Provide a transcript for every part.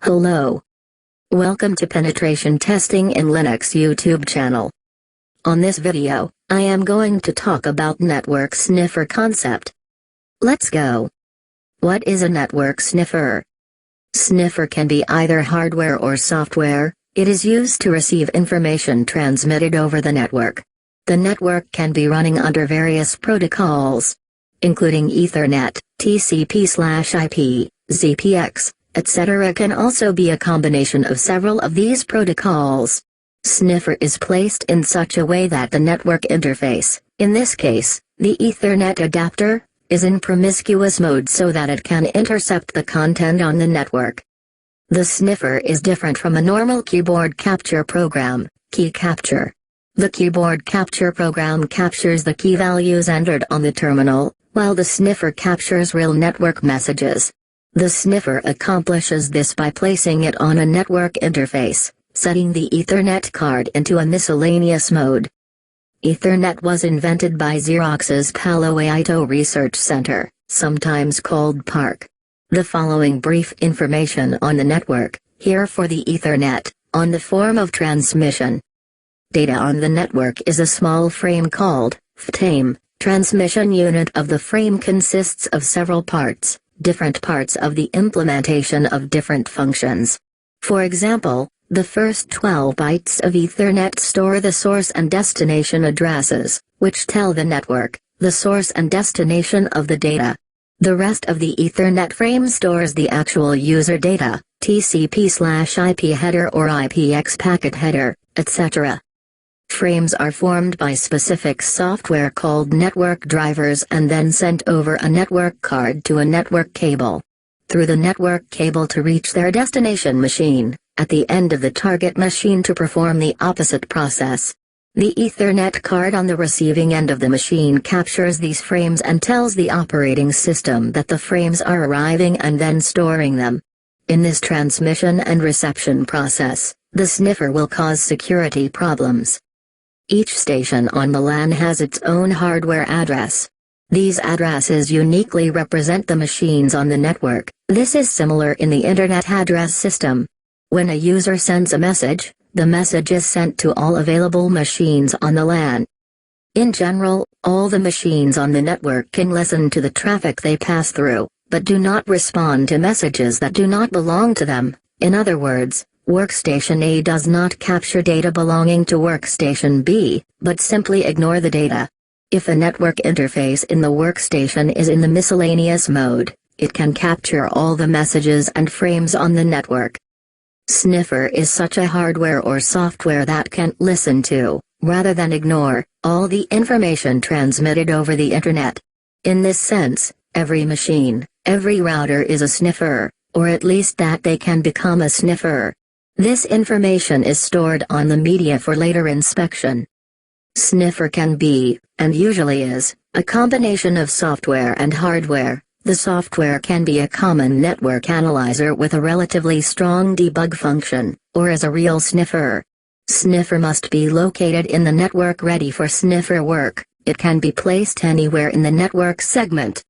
Hello. Welcome to Penetration Testing in Linux YouTube channel. On this video, I am going to talk about network sniffer concept. Let's go. What is a network sniffer? Sniffer can be either hardware or software. It is used to receive information transmitted over the network. The network can be running under various protocols, including Ethernet, TCP/IP, ZPX, etc. Can also be a combination of several of these protocols. Sniffer is placed in such a way that the network interface, in this case, the Ethernet adapter, is in promiscuous mode so that it can intercept the content on the network. The sniffer is different from a normal keyboard capture program, key capture. The keyboard capture program captures the key values entered on the terminal, while the sniffer captures real network messages. The sniffer accomplishes this by placing it on a network interface, setting the Ethernet card into a miscellaneous mode. Ethernet was invented by Xerox's Palo Alto Research Center, sometimes called PARC. The following brief information on the network, here for the Ethernet, on the form of transmission. Data on the network is a small frame called FTAME. Transmission unit of the frame consists of several parts, different parts of the implementation of different functions. For example, the first 12 bytes of Ethernet store the source and destination addresses, which tell the network the source and destination of the data. The rest of the Ethernet frame stores the actual user data, TCP/IP header or IPX packet header, etc. Frames are formed by specific software called network drivers and then sent over a network card to a network cable. Through the network cable to reach their destination machine, at the end of the target machine to perform the opposite process. The Ethernet card on the receiving end of the machine captures these frames and tells the operating system that the frames are arriving and then storing them. In this transmission and reception process, the sniffer will cause security problems. Each station on the LAN has its own hardware address. These addresses uniquely represent the machines on the network. This is similar in the Internet address system. When a user sends a message, the message is sent to all available machines on the LAN. In general, all the machines on the network can listen to the traffic they pass through, but do not respond to messages that do not belong to them. In other words, Workstation A does not capture data belonging to Workstation B, but simply ignore the data. If a network interface in the workstation is in the miscellaneous mode, it can capture all the messages and frames on the network. Sniffer is such a hardware or software that can listen to, rather than ignore, all the information transmitted over the Internet. In this sense, every machine, every router is a sniffer, or at least that they can become a sniffer. This information is stored on the media for later inspection. Sniffer can be, and usually is, a combination of software and hardware. The software can be a common network analyzer with a relatively strong debug function, or as a real sniffer. Sniffer must be located in the network ready for sniffer work. It can be placed anywhere in the network segment.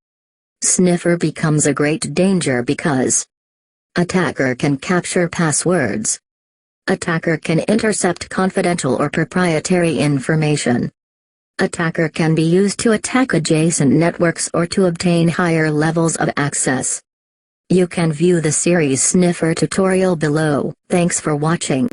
Sniffer becomes a great danger because attacker can capture passwords. Attacker can intercept confidential or proprietary information. Attacker can be used to attack adjacent networks or to obtain higher levels of access. You can view the series Sniffer tutorial below. Thanks for watching.